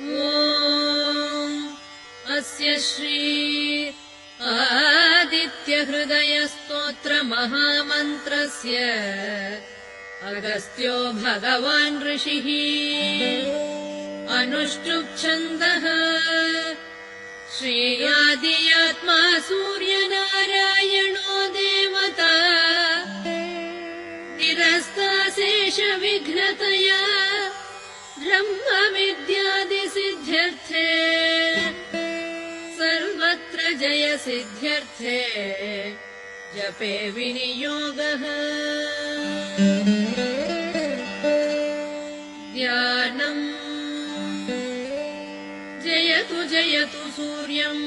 ॐ अस्य श्री आदित्यहृदयस्तोत्रमहामन्त्रस्य अगस्त्यो भगवान् ऋषिः अनुष्टुप्छन्दः श्रीयादियात्मा सूर्यनारायणो देवता निरस्ताशेषविघ्नतया ब्रह्मविद्यादिसिद्ध्यर्थे सर्वत्र जयसिद्ध्यर्थे जपे विनियोगः ध्यानम् जयतु जयतु सूर्यम्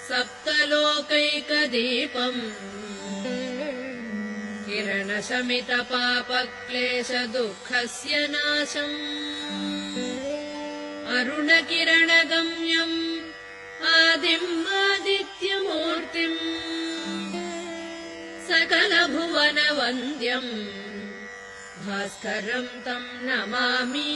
सप्तलोकैकदीपम् किरणशमितपापक्लेशदुःखस्य नाशम् अरुणकिरणगम्यम् आदिम् आदित्यमूर्तिम् सकलभुवनवन्द्यम् भास्करम् तम् नमामि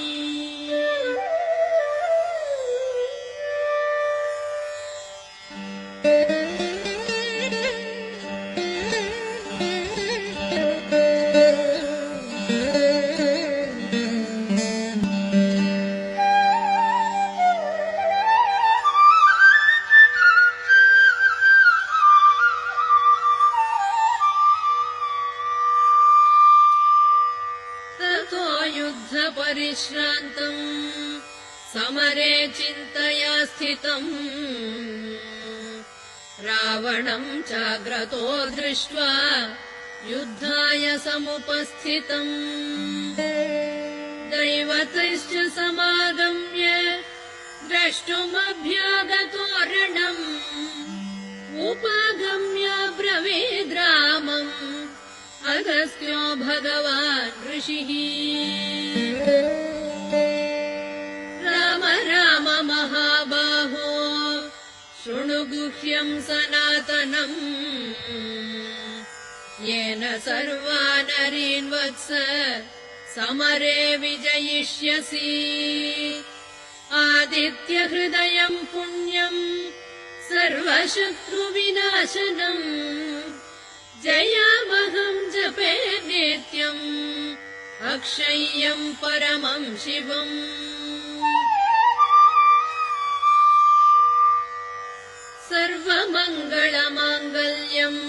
युद्धपरिश्रान्तम् समरे चिन्तया स्थितम् रावणम् चाग्रतो दृष्ट्वा युद्धाय समुपस्थितम् दैवतैश्च समागम्य द्रष्टुमभ्यागतोरणम् उपागम्य ब्रवीद्रामम् अगस्त्यो भगवान् ऋषिः राम राम महाबाहो शृणु गुह्यम् सनातनम् येन सर्वानरीन् वत्स समरे विजयिष्यसि आदित्यहृदयम् पुण्यम् सर्वशत्रुविनाशनम् जयामहम् जपे नित्यम् अक्षय्यम् परमम् शिवम् सर्वमङ्गलमाङ्गल्यम्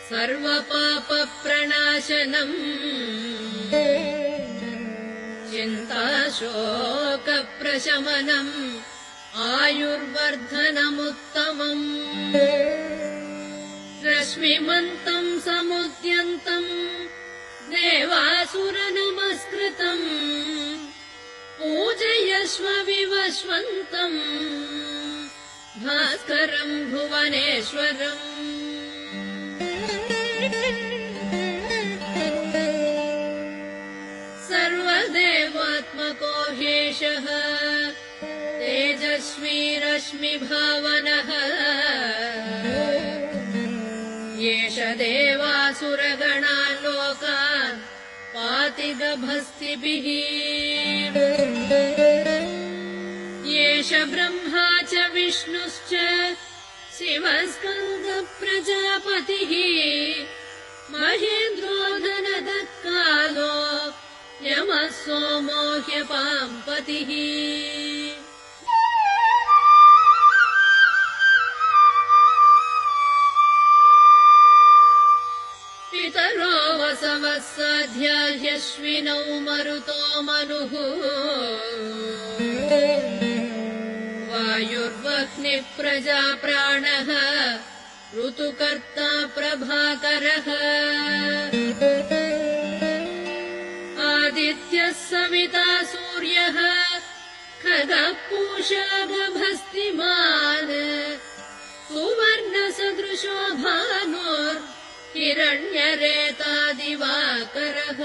सर्वपापप्रणाशनम् चिन्ताशोकप्रशमनम् आयुर्वर्धनमुत्तमम् रश्मिमन्तम् समुद्यन्तम् देवासुरनमस्कृतम् पूजयस्व विवस्वन्तम् भास्करम् भुवनेश्वरम् सर्वदेवात्मको ह्येषः तेजस्वी रश्मिभावनः येष देवासुरगणान् लोकान् पाति गभस्तिभिः येष ब्रह्मा च विष्णुश्च शिवस्कन्दप्रजापतिः महेन्द्रो धनदत्कालो यमः सोमो ह्यपाम्पतिः पितरो वसवः साध्या ह्यश्विनौ मरुतो मनुः वायुर्वह्निः प्रजाप्राणः ऋतुकर्ता प्रभाकरः आदित्यः सविता सूर्यः खगः पूषा गभस्तिमान् सुवर्णसदृशो भानुर्हिरण्यरेता दिवाकरः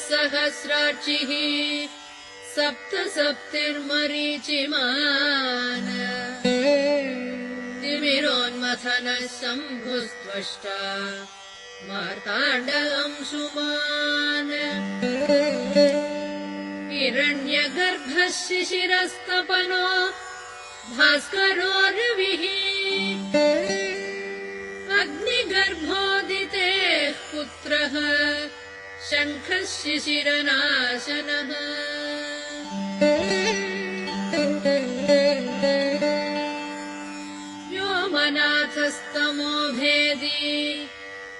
सहस्रार्चिः सप्तसप्तिर्मरीचिमान् तिमिरोन्मथनः शम्भुस्त्वष्टा मार्ताण्डअंशुमान् हिरण्यगर्भः शिशिरस्तपनो भास्करो रविः अग्निगर्भोदितेः पुत्रः शङ्खः शिशिरनाशनः व्योमनाथस्तमो भेदी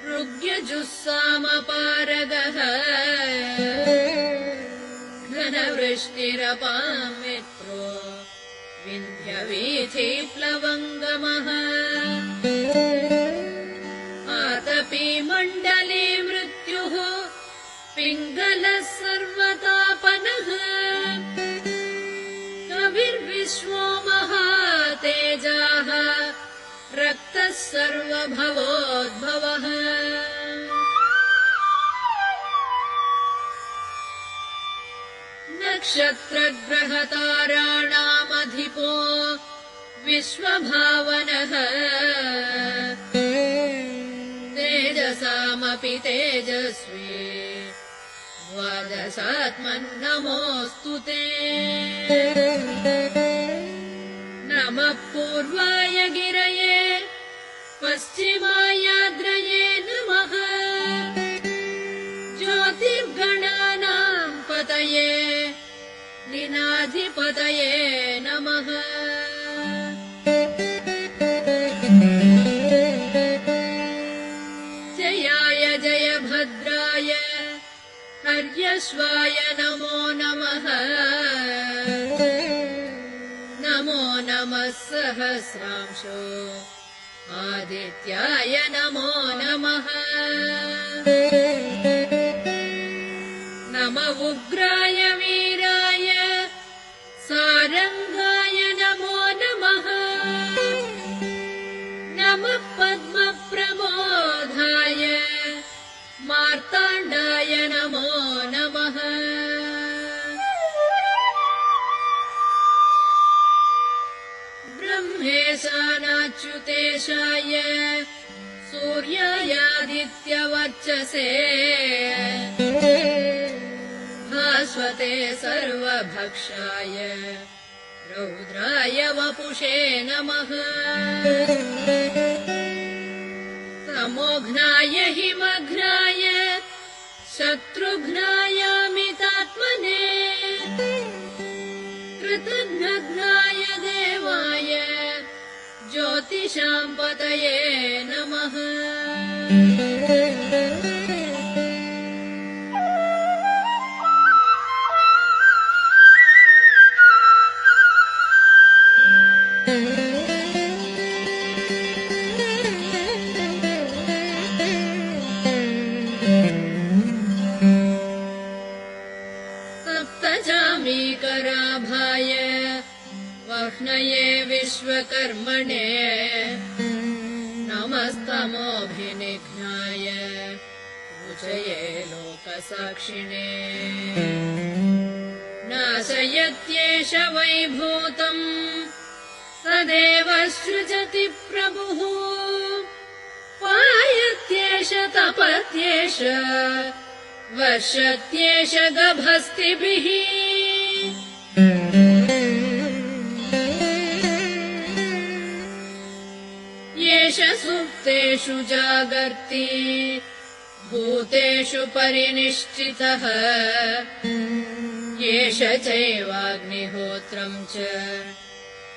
ऋग्यजुस्सामपारगः घनवृष्टिरपां मित्रो विन्ध्यवीथिप्लवङ्गमः आतपी मण्डली मृत्युः पिङ्गलः सर्वतापनः कविर्विश्वो महातेजाः रक्तः सर्वभवोद्भवः नक्षत्रग्रहताराणामधिपो विश्वभावनः तेजसामपि तेजस्वी द्वादशात्मन्नमोऽस्तु ते नमः पूर्वाय गिरये पश्चिमायाद्रये नमः ज्योतिर्गणानां पतये लीनाधिपतये नमः जयाय जयभद्राय हर्यश्वाय नमो नमः नमो नमः सहस्रांशो आदित्याय नमो नमः नमः उग्राय वीराय सारंगाय नमो नमः नमः पद्मप्रबोधाय मार्ताण्डाय नमो नमः ब्रह्मेशानाच्युतेशाय सूर्यायादित्यवर्चसे भास्वते सर्वभक्षाय रौद्राय वपुषे नमः तमोघ्नाय हिमघ्नाय शत्रुघ्नायामितात्मने कृतघ्नघ्नाय देवाय ज्योतिषां पतये नमः सप्तजामीकराभाय वह्नये विश्वकर्मणे नमस्तमोऽभिनिघ्नाय रुचये लोकसाक्षिणे नाशयत्येष वैभूतम् तदेव सृजति प्रभुः पायत्येष तपत्येष वर्षत्येष गभस्तिभिः येष सुप्तेषु जागर्ति भूतेषु परिनिष्ठितः येष चैवाग्निहोत्रम् च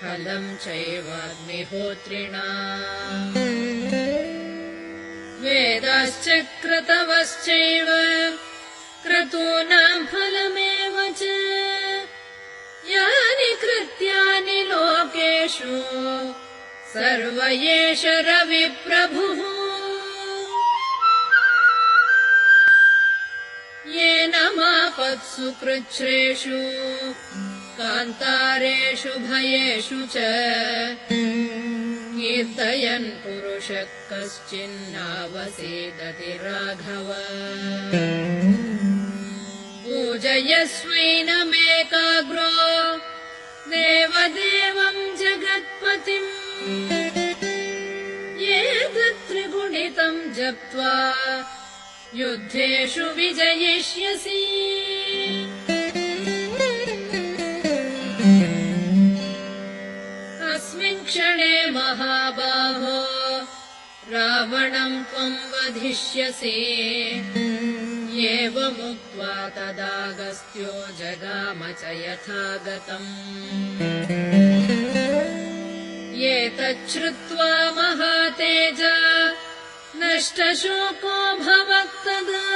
फलम् चैवाग्निहोत्रिणाम् वेदाश्च क्रतवश्चैव क्रतूनाम् फलमेव च यानि कृत्यानि लोकेषु सर्व एष रविप्रभुः येन मापत्सु कृच्छ्रेषु कान्तारेषु भयेषु च कीर्तयन् पुरुषः कश्चिन्नावसीदति राघव पूजयस्वैनमेकाग्रो देवदेवं जगत्पतिम् एतत्त्रिगुणितं जप्त्वा युद्धेषु विजयिष्यसि। अस्मिन् क्षणे महाबाहो रावणं त्वं वधिष्यसि। एवमुक्त्वा तदागस्त्यो जगाम च यथागतम्। एतच्छ्रुत्वा महातेजा नष्टशोको भवत्तदा।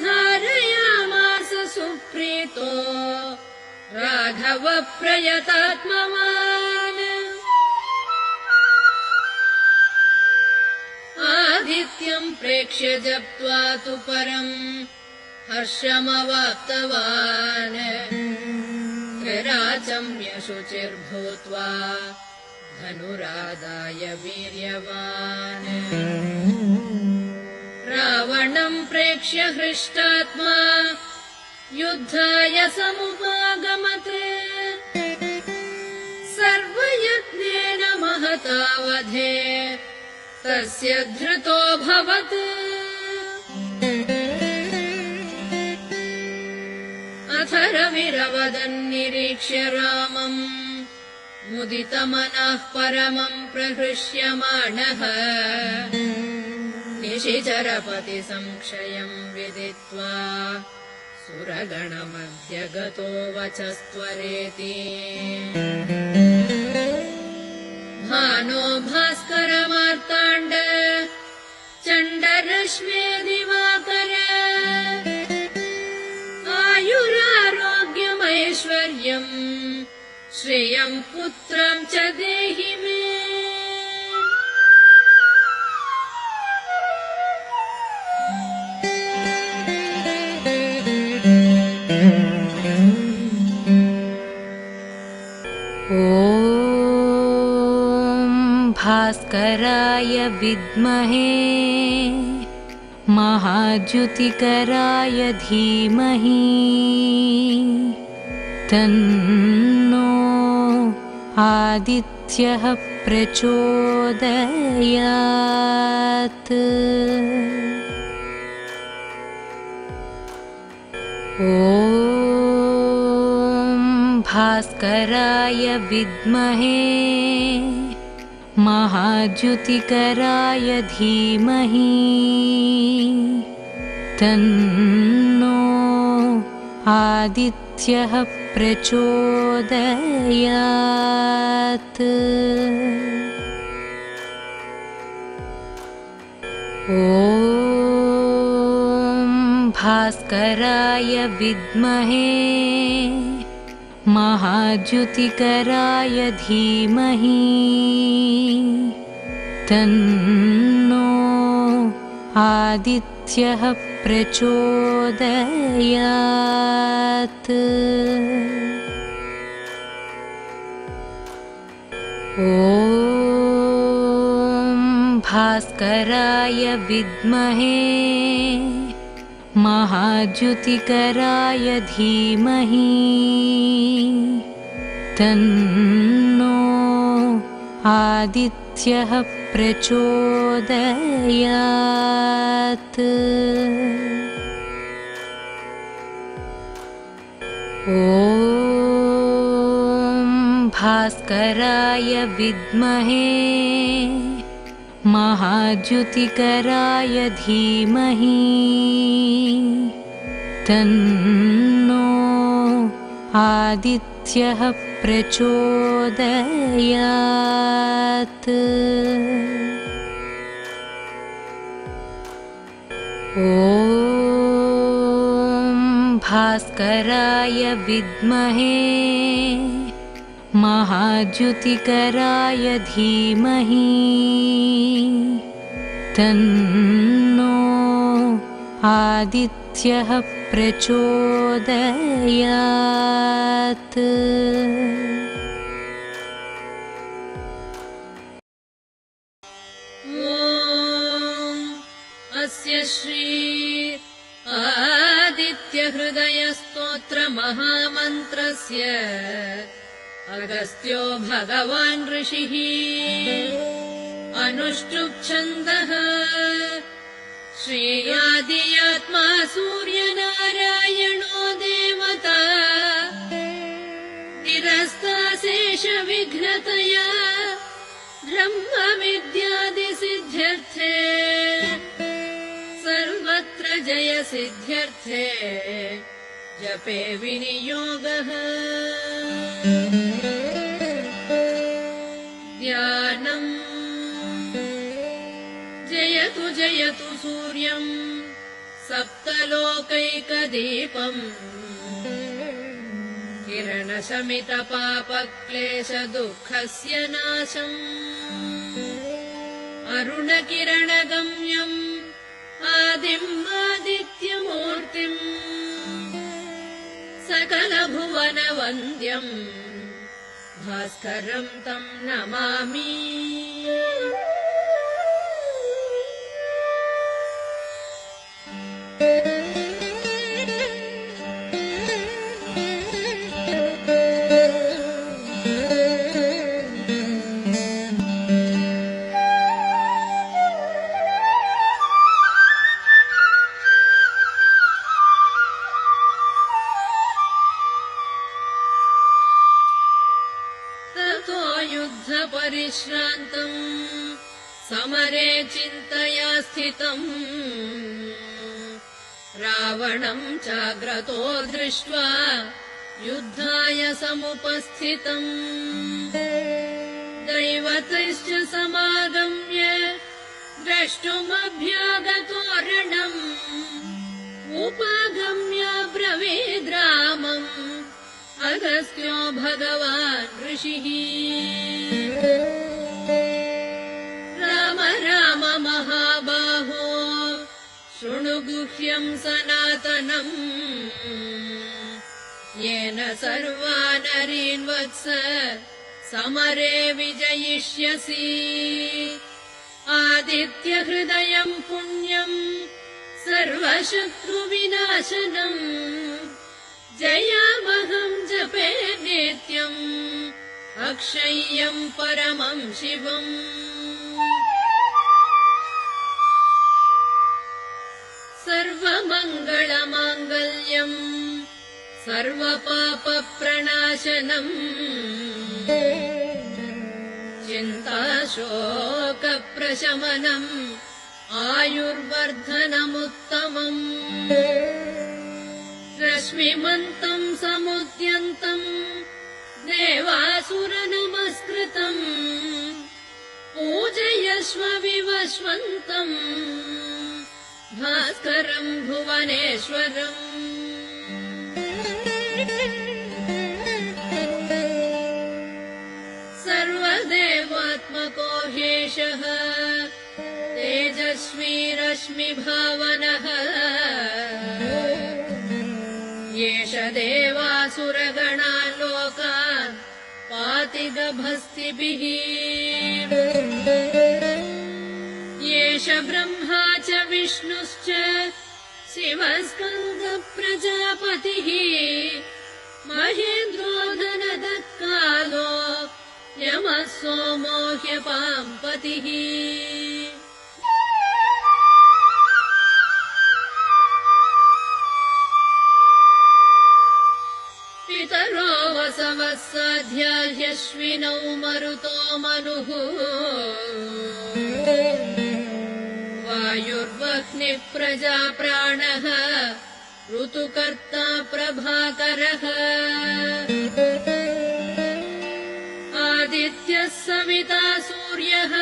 धारयामास सुप्रीतो राघव प्रयतात्मवान्। आदित्यं प्रेक्ष्य जप्त्वा तु परम् हर्षमवाप्तवान्। त्रिराचम्य शुचिर्भूत्वा धनुरादाय वीर्यवान्। रावणं प्रेक्ष्य हृष्टात्मा युद्धाय समुपागमत्। सर्वयत्नेन महता वधे तस्य धृतोऽभवत्। अथ रविरवदन्निरीक्ष्य रामम् मुदितमनः परमं प्रहृष्यमाणः। निशिचरपति संक्षयं विदित्वा सुरगणमध्यगतो वचस्त्वरेति। भानो भास्करमार्ताण्ड चण्डरश्मे दिवाकर। आयुरारोग्यमैश्वर्यम् श्रियं पुत्रं च देहि मे। भास्कराय विद्महे महाद्युतिकराय धीमहि तन्नो आदित्यः प्रचोदयात्। ॐ भास्कराय विद्महे महाद्युतिकराय धीमहि तन्नो आदित्यः प्रचोदयात्। ॐ भास्कराय विद्महे महाद्युतिकराय धीमहि तन्नो आदित्यः प्रचोदयात्। ॐ भास्कराय विद्महे महाद्युतिकराय धीमहि तन्नो आदित्यः प्रचोदयात्। ॐ भास्कराय विद्महे महाद्युतिकराय धीमहि तन्नो आदित्यः प्रचोदयात्। ॐ भास्कराय विद्महे महाद्युतिकराय धीमहि तन्नो आदित्यः प्रचोदयात्। अस्य श्री हृदयस्तोत्रमहामन्त्रस्य अगस्त्यो भगवान् ऋषिः अनुष्टुप्छन्दः श्रेयादियात्मा सूर्यनारायणो देवता निरस्ताशेषविघ्नतया ब्रह्मविद्यादिसिद्ध्यर्थे सर्वत्र जयसिद्ध्यर्थे जपे विनियोगः ध्यानम् जयतु जयतु सूर्यम् सप्तलोकैकदीपम् किरणशमितपापक्लेशदुःखस्य नाशम् अरुणकिरणगम्यम् आदिम् आदित्यमूर्तिम् सकलभुवनवन्द्यम् भास्करम् तम् नमामि युद्धपरिश्रान्तम् समरे चिन्तया स्थितम् रावणम् चाग्रतो दृष्ट्वा युद्धाय समुपस्थितम् दैवतैश्च समागम्य द्रष्टुमभ्यागतो रणम् उपागम्य ब्रवीद्रामम् अगस्त्यो भगवान् ऋषिः राम राम महाबाहो शृणु गुह्यम् सनातनम् येन सर्वा नरीन् वत्स समरे विजयिष्यसि आदित्यहृदयम् पुण्यम् सर्वशत्रुविनाशनम् जयामहम् जपे नित्यम् अक्षय्यम् परमम् शिवम् सर्वमङ्गलमाङ्गल्यम् सर्वपापप्रणाशनम् चिन्ताशोकप्रशमनम् आयुर्वर्धनमुत्तमम् रश्मिमन्तम् समुद्यन्तम् देवासुरनमस्कृतम् पूजयस्व विवस्वन्तम् भास्करम् भुवनेश्वरम् सर्वदेवात्मको ह्येषः तेजस्वी रश्मिभावनः येष देवासुरगणान् लोकान् पाति गभस्तिभिः येष ब्रह्मा च विष्णुश्च शिवस्कन्दप्रजापतिः महेन्द्रो धनदत्कालो यमः सोमो ह्यपाम्पतिः पितरो वसवः साध्या ह्यश्विनौ मरुतो मनुः वायुर्वह्निः प्रजा प्राणः ऋतुकर्ता प्रभाकरः आदित्यः सविता सूर्यः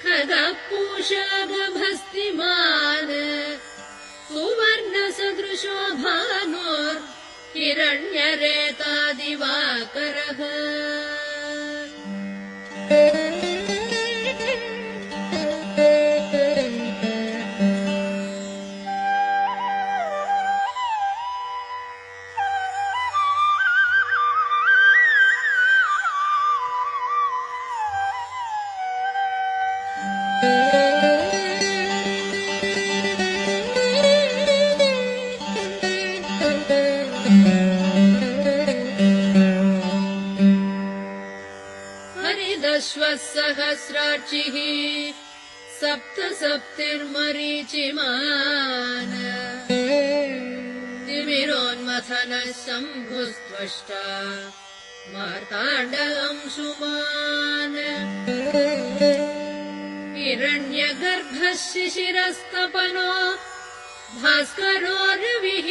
खगः पूषा गभस्तिमान् सुवर्णसदृशो भानुर्हिरण्यरेता दिवाकरः सहस्रार्चिः सप्तसप्तिर्मरीचिमान् तिमिरोन्मथनः शम्भुस्त्वष्टा मार्ताण्डअंशुमान् हिरण्यगर्भः शिशिरस्तपनो भास्करो रविः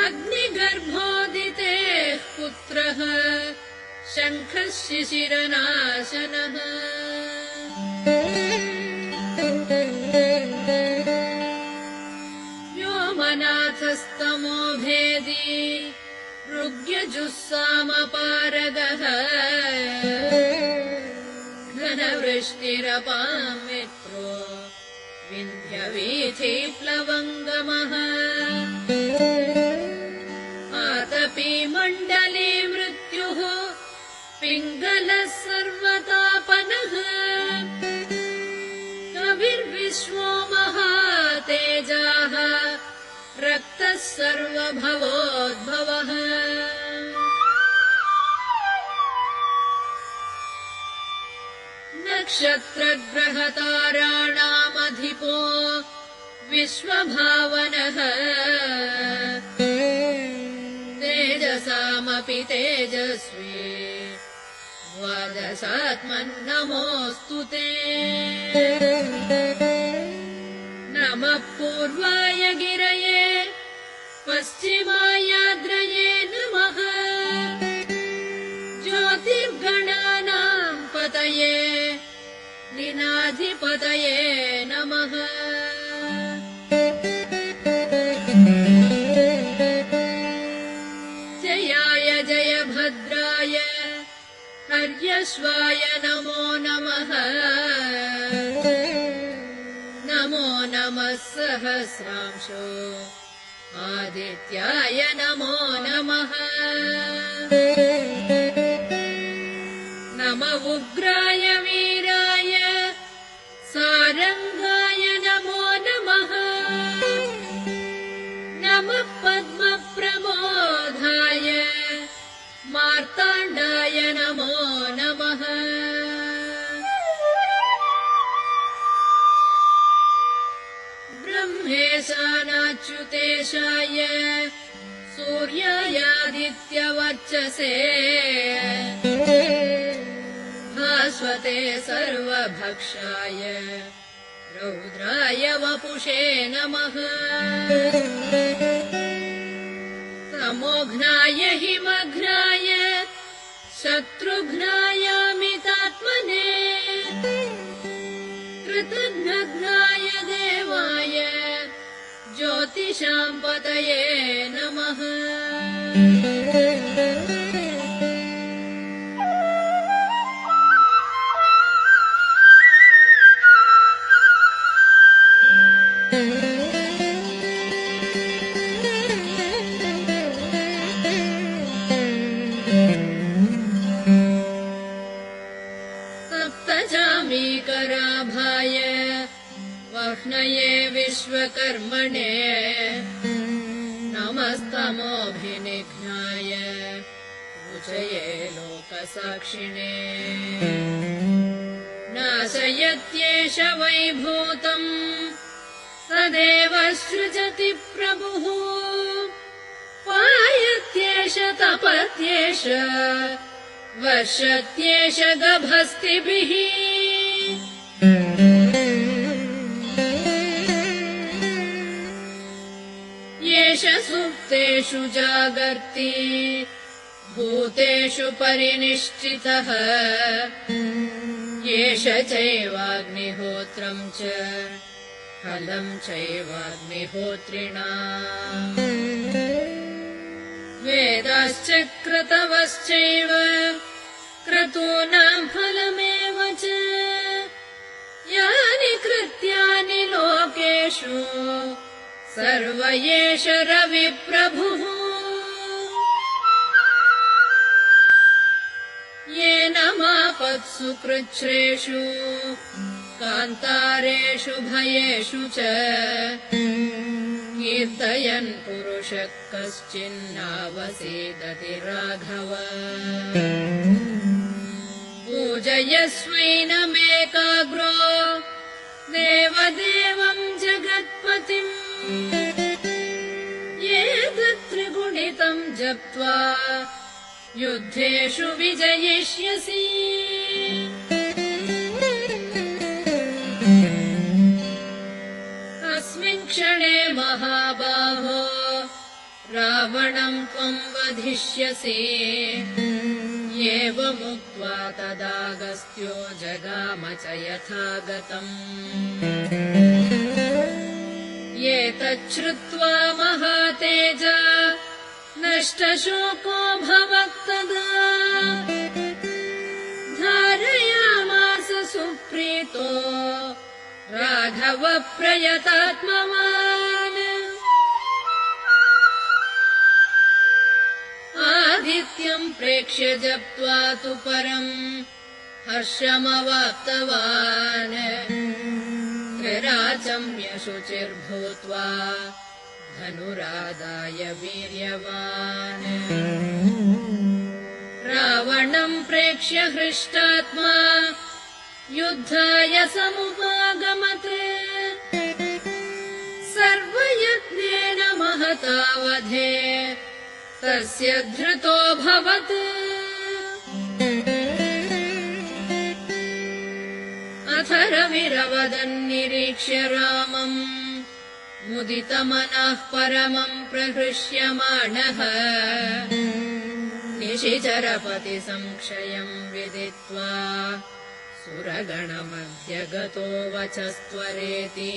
अग्निगर्भोदितेः पुत्रः शङ्खः शिशिरनाशनः व्योमनाथस्तमो भेदी ऋग्यजुस्सामपारगः घनवृष्टिरपां मित्रो विन्ध्यवीथिप्लवङ्गमः आतपी मण्डले मृत्युः पिङ्गलः सर्वतापनः कविर्विश्वो महातेजाः रक्तः सर्वभवोद्भवः नक्षत्रग्रहताराणामधिपो विश्वभावनः तेजसामपि तेजस्वी द्वादशात्मन्नमोऽस्तु ते नमः पूर्वाय गिरये पश्चिमायाद्रये नमः ज्योतिर्गणानां पतये लीनाधिपतये नमः जयाय जयभद्राय हर्यश्वाय नमो नमः नमो नमः सहस्रांशो आदित्याय नमो नमः नमः उग्राय वीराय सारंगाय नमो नमः नमः पद्मप्रमोदाय मार्ताण्डाय नमो नमः ब्रह्मेशानाच्युतेशाय सूर्यायादित्यवर्चसे भास्वते सर्वभक्षाय रौद्राय वपुषे नमः तमोघ्नाय हिमघ्नाय शत्रुघ्नायामितात्मने कृतघ्नघ्नाय देवाय ज्योतिषां पतये नमः सप्तजामीकराभाय वह्नये विश्वकर्मणे नमस्तमोऽभिनिघ्नाय रुचये लोकसाक्षिणे नाशयत्येष वैभूतम् तदेव सृजति प्रभुः पायत्येष तपत्येष वर्षत्येष गभस्तिभिः येष सुप्तेषु जागर्ति भूतेषु परिनिष्ठितः येष चैवाग्निहोत्रम् च फलम् चैवाग्निहोत्रिणाम् वेदाश्च क्रतवश्चैव क्रतूनाम् फलमेव च यानि कृत्यानि लोकेषु सर्व एष रविप्रभुः येन मापत्सु कृच्छ्रेषु कान्तारेषु भयेषु च कीर्तयन् पुरुषः कश्चिन्नावसीदति राघव पूजयस्वैनमेकाग्रो देवदेवं जगत्पतिम् एतत्त्रिगुणितं जप्त्वा युद्धेषु विजयिष्यसि। अस्मिन् क्षणे महाबाहो रावणं त्वं वधिष्यसि। एवमुक्त्वा तदागस्त्यो जगाम च यथागतम्। एतच्छ्रुत्वा महातेजा नष्टशोको भवत्तदा। धारयामास सुप्रीतो राघव प्रयतात्मवान्। आदित्यम् प्रेक्ष्य जप्त्वा तु परम् हर्षमवाप्तवान्। त्रिराचम्य शुचिर्भूत्वा धनुरादाय वीर्यवान्। रावणम् प्रेक्ष्य हृष्टात्मा युद्धाय समुपागमते। सर्वयत्नेन महता वधे तस्य धृतो भवत्। अथ रविरवदन्निरीक्ष्य रामम् मुदितमनः परमम् प्रहृष्यमाणः। निशिचरपति संक्षयम् विदित्वा सुरगणमध्य गतो वचस्त्वरेति।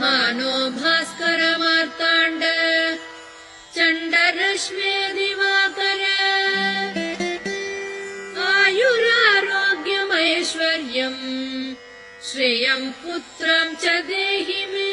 भानो भास्करमार्ताण्ड चण्डरश्मे दिवाकर। आयुरारोग्यमैश्वर्यम् श्रियम् पुत्रम् च देहि मे।